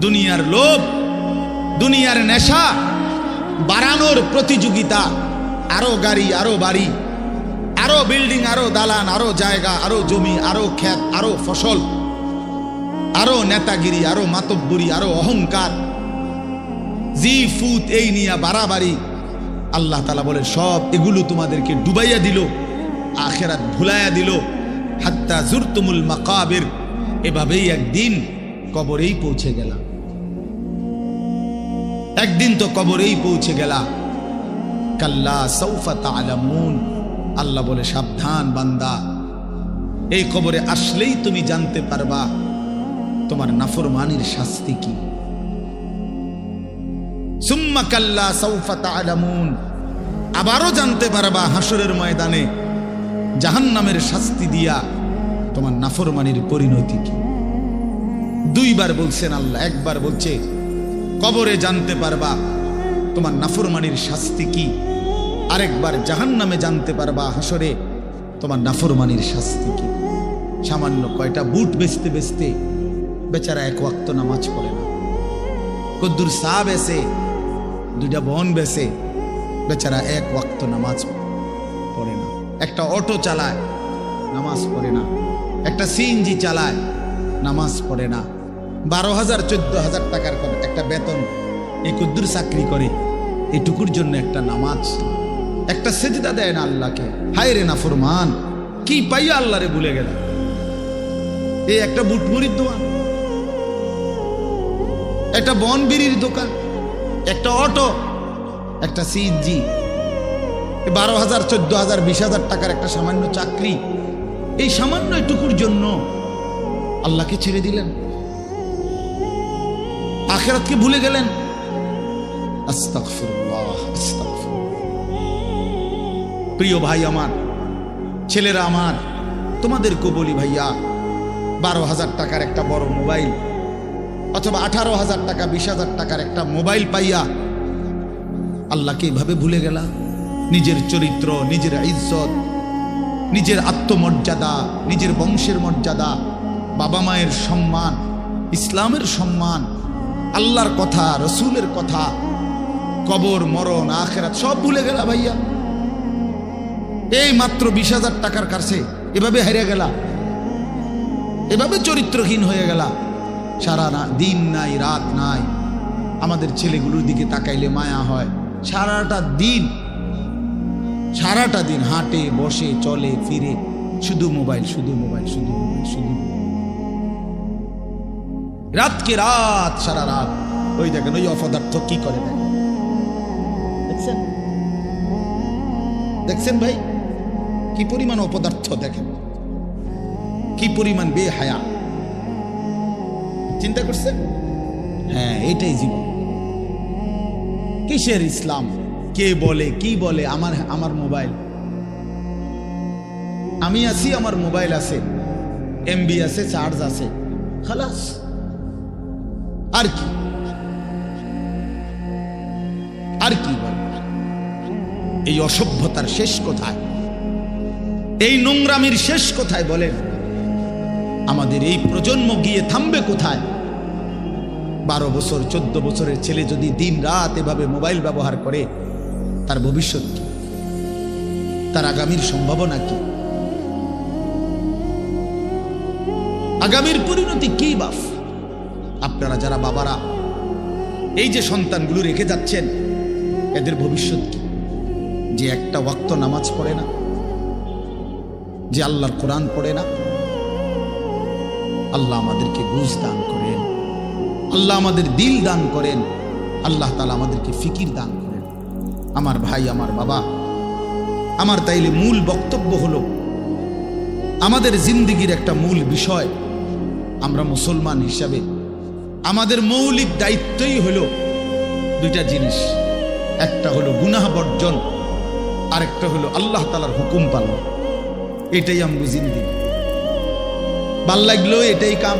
দুনিয়ার লোভ, দুনিয়ার নেশা বাড়ানোর প্রতিযোগিতা, আরো গাড়ি, আরো বাড়ি, আরো বিল্ডিং, আরো দালান, আরো জায়গা, আরো জমি, আরো ক্ষেত, আরো ফসল, আরো নেতাগিরি, আরো মাতব্বরি, আরো অহংকার, জি ফুত, এই নিয়ে বাড়াবাড়ি। আল্লাহ তাআলা বলে সব এগুলো তোমাদেরকে ডুবাইয়া দিল, আখিরাত ভুলাইয়া দিল। হাত্তা জুরতুমুল মাকাবির, এভাবেই একদিন কবরেই পৌঁছে গেলা। একদিন তো কবরেই পৌঁছে গেলা। কাল্লা সাউফা তা'লামুন, আল্লাহ বলে সাবধান বান্দা, এই কবরে আসলেই তুমি জানতে পারবা তোমার নাফরমানির শাস্তি কি। সুম্মা কাল্লা সাউফা তা'লামুন, আবারও জানতে পারবা হাসরের ময়দানে জাহান্নামের শাস্তি দিয়া তোমার নাফরমানির পরিণতি কি। দুইবার বলছেন আল্লাহ, একবার বলছে কবরে জানতে পারবা তোমার নাফরমানির শাস্তি কি, আরেকবার জাহান্নামে জানতে পারবা হাসরে তোমার নাফরমানির শাস্তি কি। সামান্য কয়টা বুট বেচতে বেচতে বেচারা এক ওয়াক্ত নামাজ পড়ে না, কদ্দুর চা বেচে, দুইটা বন বেচে, বেচারা এক ওয়াক্ত নামাজ পড়ে না। একটা অটো চালায়, নামাজ পড়ে না। একটা সিএনজি চালায়, নামাজ পড়ে না। 12,000 14,000 টাকার একটা বেতন, এই কদ্দুর চাকরি করে, এটুকুর জন্য একটা নামাজ, একটা সেজদা দেয় না আল্লাহকে। হায় রে নাফরমান, কি পাইয়া আল্লাহরে ভুলে গেল। এই একটা বুটমুড়ির দোকান, একটা বন বিড়ির দোকান, একটা অটো, একটা সিএনজি, 12,000 14,000 20,000 টাকার একটা সামান্য চাকরি, এই সামান্য এটুকুর জন্য আল্লাহকে ছেড়ে দিলেন, আখিরাতকে ভুলে গেলেন। আস্তাগফিরুল্লাহ, আস্তাগফিরুল্লাহ। প্রিয় ভাই আমার, ছেলেরা আমার, তোমাদেরকে বলি ভাইয়া, 12,000 টাকার একটা বড় মোবাইল অথবা 18,000 টাকা 20,000 টাকার একটা মোবাইল পাইয়া আল্লাহকে এভাবে ভুলে গেলা। নিজের চরিত্র, নিজের ইজ্জত, নিজের আত্মমর্যাদা, নিজের বংশের মর্যাদা, বাবা মায়ের সম্মান, ইসলামের সম্মান, আল্লাহর কথা, রসুলের কথা, কবর, মরণ, আখিরাত সব ভুলে গেলা ভাইয়া। এই মাত্র 20,000 টাকার কাছে এভাবে হেরে গেলা, এভাবে চরিত্রহীন হয়ে গেলা। সারা দিন নাই, রাত নাই। আমাদের ছেলেগুলোর দিকে তাকাইলে মায়া হয়। সারাটা দিন হাঁটে, বসে, চলে, ফিরে, শুধু মোবাইল, শুধু মোবাইল, শুধু মোবাইল, শুধু রাতকে রাত, সারা রাত। ওই দেখেন ওই অপদার্থ কি করে, দেখেন, দেখছেন ভাই কি পরিমাণ অপদার্থ, দেখেন কি পরিমাণ বেহায়া। চিন্তা করছেন? হ্যাঁ, এটাই জীবন। কিসের ইসলাম? কে বলে, কি বলে? আমার মোবাইল, আমি আছি, আমার মোবাইল আছে, এমবি আছে, চার্জ আছে, খালাস। আর কি, আর কি বলে? এই অসভ্যতার শেষ কোথায়? এই নোংরামির শেষ কোথায় বলেন? আমাদের এই প্রজন্ম গিয়ে থামবে কোথায়? 12 বছর 14 বছরের ছেলে যদি দিন রাত এভাবে মোবাইল ব্যবহার করে, তার ভবিষ্যৎ কি? তার আগামীর সম্ভাবনা কি? আগামীর পরিণতি কি বাপ? আপনারা যারা বাবারা এই যে সন্তানগুলো রেখে যাচ্ছেন, এদের ভবিষ্যৎ কি? যে একটা ওয়াক্ত নামাজ পড়ে না, যে আল্লাহর কোরআন পড়ে না। আল্লাহ আমাদেরকে বুঝ দান করেন, আল্লাহ আমাদের দিল দান করেন, আল্লাহ তাআলা আমাদেরকে ফিকির দান করেন। আমার ভাই, আমার বাবা, আমার তাইলে মূল বক্তব্য হলো, আমাদের জিন্দেগির একটা মূল বিষয়, আমরা মুসলমান হিসাবে আমাদের মৌলিক দায়িত্বই হলো দুইটা জিনিস। একটা হলো গুনাহ বর্জন, আরেকটা হলো আল্লাহ তাআলার হুকুম পালন। এটাই আমগো জিন্দেগি। ভাল লাগলো এটাই কাম,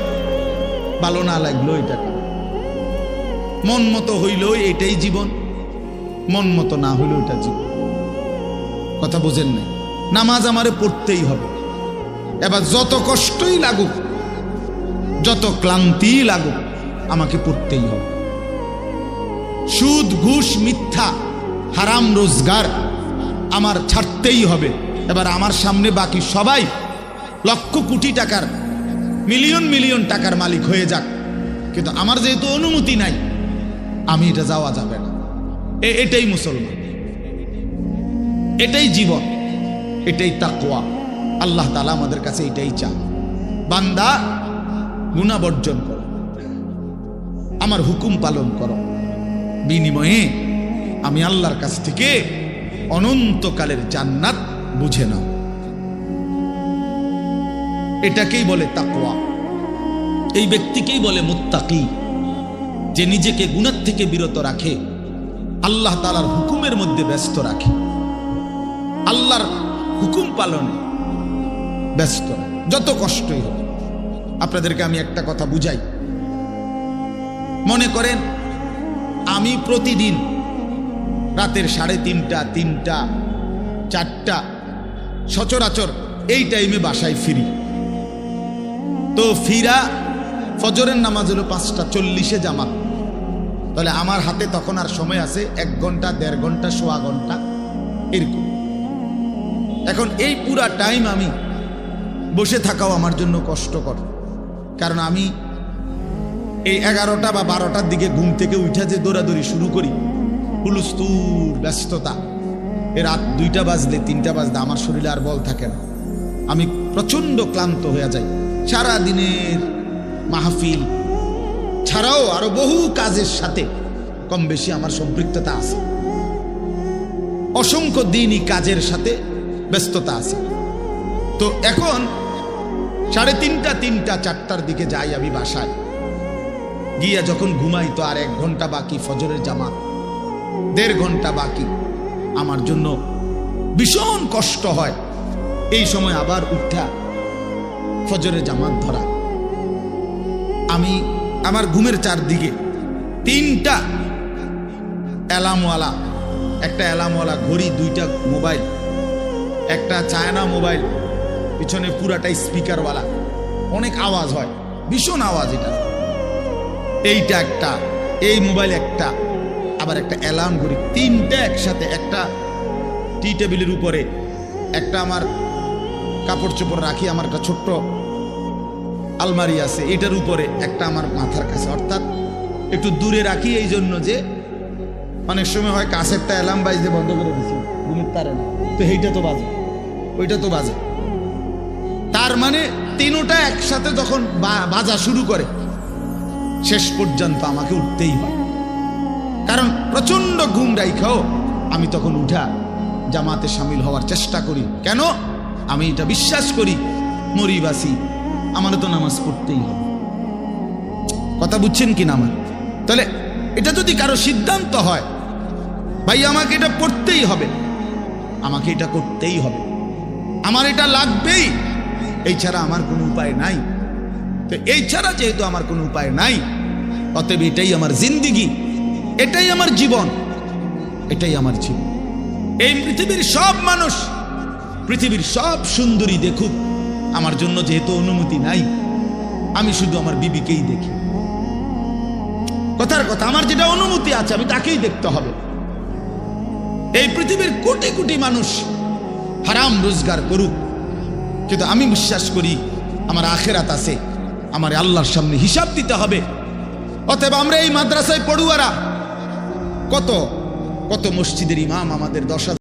ভালো না লাগলো এটা কাম। মন মতো হইল এটাই জীবন, মন মতো না হইল এটা জীবন। কথা বোঝেন না? নামাজ আমারে পড়তেই হবে। এবার যত কষ্টই লাগুক, যত ক্লান্তি লাগুক, আমাকে পড়তেই হবে। সুদ, ঘুষ, মিথ্যা, হারাম রোজগার আমার ছাড়তেই হবে। এবার আমার সামনে বাকি সবাই লক্ষ কোটি টাকার, মিলিয়ন মিলিয়ন টাকার মালিক হয়ে যাক, কিন্তু আমার যেহেতু অনুমতি নাই, আমি এটা যাওয়া যাবে না। এটাই মুসলমান, এটাই জীবন, এটাই তাকওয়া। আল্লাহ তাআলা আমাদের কাছে এটাই চান, বান্দা গুনাহ বর্জন করো, আমার হুকুম পালন করো, বিনিময়ে আমি আল্লাহর কাছ থেকে অনন্তকালের জান্নাত বুঝে নাও। এটাকেই বলে তাকওয়া, এই ব্যক্তিকেই বলে মুত্তাকি, যে নিজেকে গুনাহ থেকে বিরত রাখে, আল্লাহ তাআলার হুকুমের মধ্যে ব্যস্ত রাখে, আল্লাহর হুকুম পালনে ব্যস্ত, যত কষ্টই হোক। আপনাদেরকে আমি একটা কথা বুঝাই। মনে করেন আমি প্রতিদিন রাতের 3:30, 3টা, 4টা সচরাচর এই টাইমে বাসায় ফিরি। তো ফিরা ফজরের নামাজ হলো 5:40 জামাত, তাহলে আমার হাতে তখন আর সময় আছে 1 ঘন্টা, 1.5 ঘন্টা, 1.25 ঘন্টা এরকম। এখন এই পুরা টাইম আমি বসে থাকাও আমার জন্য কষ্টকর, কারণ আমি এই 11টা বা 12টার দিকে ঘুম থেকে উঠে যে দৌড়াদৌড়ি শুরু করি, হুলুস্তুর ব্যস্ততা, রাত 2টা বাজলে 3টা বাজলে আমার শরীরে আর বল থাকে না, আমি প্রচন্ড ক্লান্ত হয়ে যাই। সারা দিনের মাহফিল ছাড়াও আরো বহু কাজের সাথে কম বেশি আমার সম্পৃক্ততা আছে, অসংখ্য দিনই কাজের সাথে ব্যস্ততা আছে। তো এখন 3:30, 3টা, 4টার দিকে যাই আমি বাসায়, গিয়া যখন ঘুমাই তো আর 1 ঘন্টা বাকি ফজরের জামাত, 1.5 ঘন্টা বাকি। আমার জন্য ভীষণ কষ্ট হয় এই সময় আবার উঠা ফজরের জামাত ধরা। আমি আমার ঘুমের চারদিকে 3টা অ্যালার্মওয়ালা, একটা অ্যালার্মওয়ালা ঘড়ি, 2টা মোবাইল, একটা চায়না মোবাইল, পিছনে পুরাটাই স্পিকারওয়ালা, অনেক আওয়াজ হয়, ভীষণ আওয়াজ এটা। এইটা একটা, এই মোবাইল একটা, আবার একটা অ্যালার্ম ঘড়ি, 3টা একসাথে। একটা টি টেবিলের উপরে, একটা আমার কাপড় চোপড় রাখি, আমার একটা ছোট্ট আলমারি আছে, এটার উপরে, একটা আমার মাথার কাছে, অর্থাৎ একটু দূরে রাখি এই জন্য যে অনেক সময় হয় কাছেরটা অ্যালার্ম বাজতে বন্ধ করে দিচ্ছি, ঘুমের তারে না, তো এইটা তো বাজে, ওইটা তো বাজে। তার মানে 3টা একসাথে যখন বাজা শুরু করে, শেষ পর্যন্ত আমাকে উঠতেই হয়, কারণ প্রচন্ড ঘুম রাইখাও আমি তখন উঠা জামাতে শামিল হওয়ার চেষ্টা করি। কেন? আমি এটা বিশ্বাস করি, মরিবাসি আমার তো নামাজ পড়তেই হবে। কথা বুঝছেন কি না আমার? তাহলে এটা যদি কারো সিদ্ধান্ত হয়, ভাই আমাকে এটা পড়তেই হবে, আমাকে এটা করতেই হবে, আমার এটা লাগবেই, এই ছাড়া আমার কোনো উপায় নাই। তো এই ছাড়া যেহেতু আমার কোনো উপায় নাই, অতএব এটাই আমার জিন্দিগি, এটাই আমার জীবন, এটাই আমার জীবন। এই পৃথিবীর সব মানুষ, পৃথিবীর সব সুন্দরী দেখুক, আমার জন্য যেহেতু অনুমতি নাই, আমি শুধু আমার বিবিকেই দেখি। কথার কথা, আমার যেটা অনুমতি আছে আমি তাকেই দেখতে হবে। এই পৃথিবীর কোটি কোটি মানুষ হারাম রোজগার করুক, কিন্তু আমি বিশ্বাস করি আমার আখিরাত আছে, আমার আল্লাহর সামনে হিসাব দিতে হবে। অতএব আমরা এই মাদ্রাসায় পড়ুয়ারা, কত কত মসজিদের ইমাম আমাদের 10,000